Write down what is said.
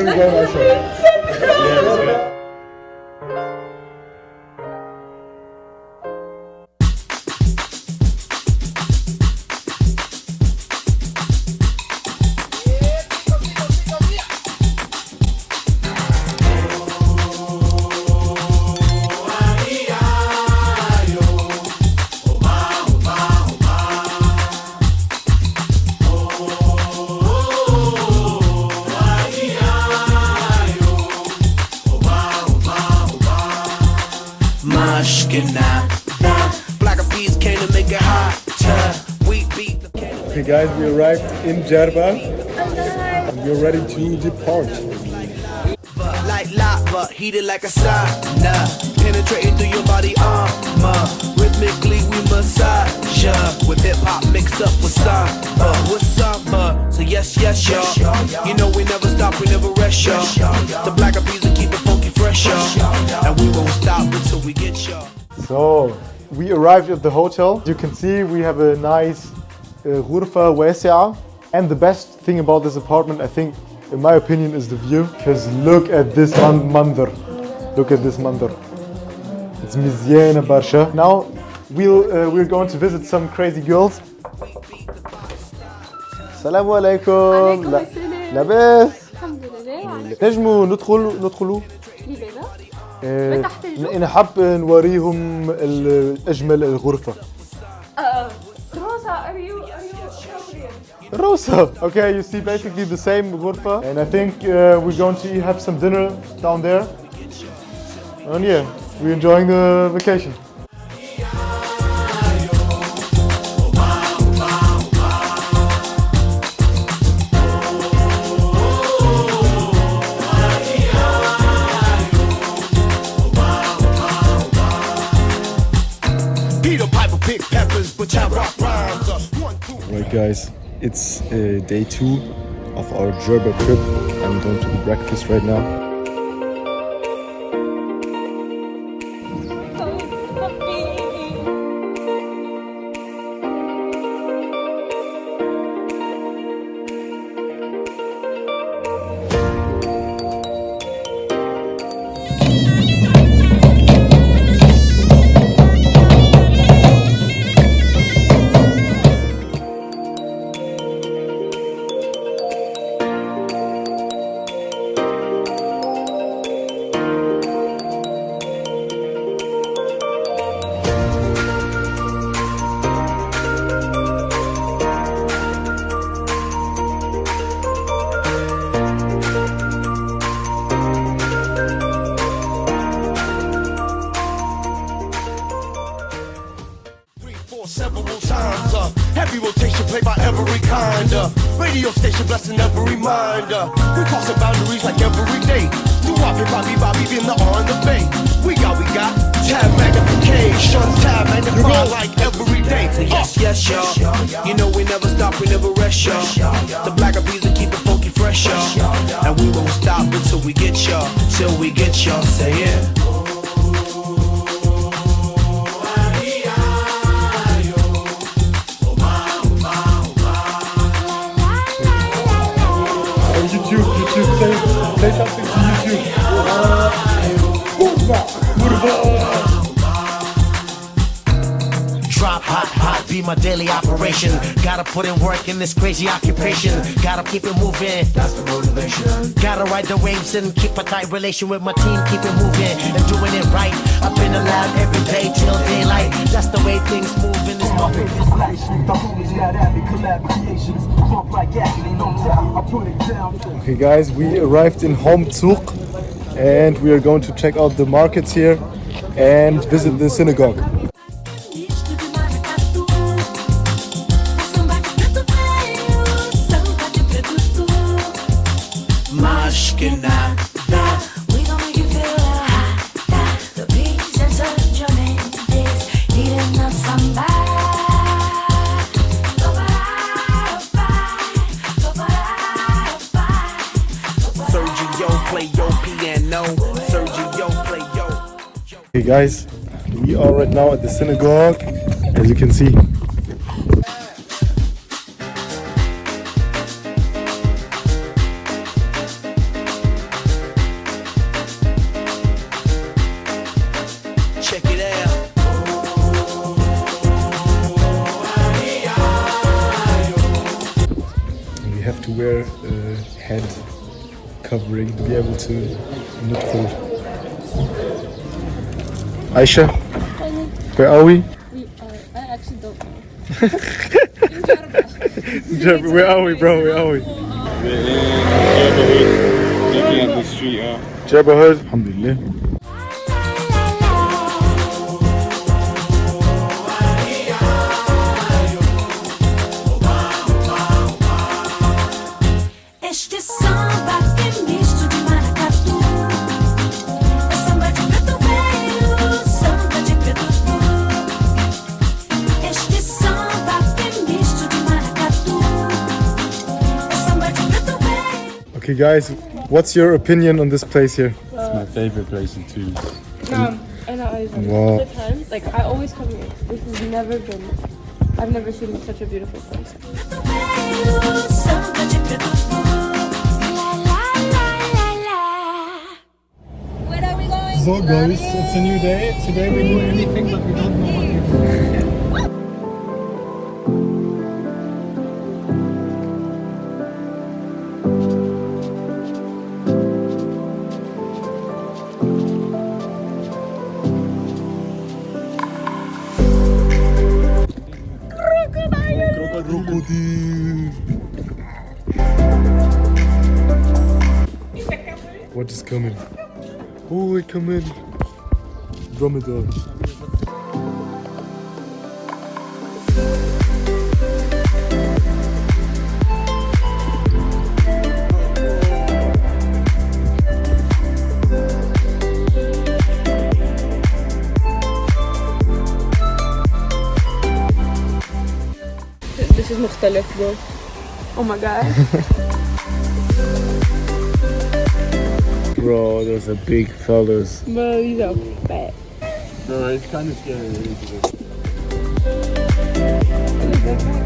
you going, Aischa? Yeah, that's good. Okay guys, we arrived in Djerba and we're ready to depart. Like lava, heated like a sauna, penetrating through your body armor. Rhythmically we massage ya, with hip hop mixed up with samba. So yes, y'all. You know we never stop, we never rest, y'all. The black eyed peas will keep it funky fresh, y'all. And we won't stop until we get y'all. So, we arrived at the hotel. You can see we have a nice غرفة واسعة. And the best thing about this apartment, I think, in my opinion, is the view. Because look at this manzar. Look at this manzar. It's مزيانة برشا. Now, we're going to visit some crazy girls. السلام عليكم. عليكم السلام. لاباس. الحمد لله. نجموا ندخلوا. لماذا؟ ما تحتاجوا؟ أنا حاب نوريهم أجمل الغرفة. Rosa, are you appropriate? Rosa. Okay, you see basically the same غرفة. And I think we're going to have some dinner down there. And yeah, we're enjoying the vacation. Right guys, it's day 2 of our Djerba trip. I'm going to breakfast right now. Several times, heavy rotation played by every kind. Radio station blessing every reminder. We crossing boundaries like every day. Do Bobby, being the on the bay. We got tab magnification, tab magnify like every day. Yes, y'all. You know we never stop, we never rest, y'all. The black eyed peas will keep it funky fresh, y'all. And we won't stop until we get y'all, till we get y'all. Say yeah. Say something to YouTube. Drop hot, be my daily operation. Gotta put in work in this crazy occupation. Gotta keep it moving, that's the motivation. Gotta ride the waves and keep a tight relation with my team. Keep it moving and doing it right. I've been alive every day till daylight. That's the way things move in this moment. Okay guys, we arrived in Houmt Souk and we are going to check out the markets here and visit the synagogue. Hey guys, we are right now at the synagogue, as you can see. have to wear a head covering to be able to look through. Aischa, where are we? I actually don't know. Jjerba, where are we, bro? Where are we? We're in Djerba Hood, looking at the street art. Djerba Hood. Alhamdulillah. Este samba tem misto de maracatu. É samba de preto velho, samba de preto puro. Este samba tem misto de maracatu. É samba de preto velho. Okay, guys, what's your opinion on this place here? It's my favorite place in Tunis. And Wow. all the times, like I always come here. This has never been. I've never seen such a beautiful place. Preto velho, samba de preto puro. La la la la la. Where are we going? So guys, it's a new day. Today we know anything but we don't know what we're doing. Crocodile. What is coming? Oh, it come in. Dromedar. This is مختلف bro. Oh my god. Bro, those are big fellas. Bro, these are fat. No, it's kind of scary. Look at that.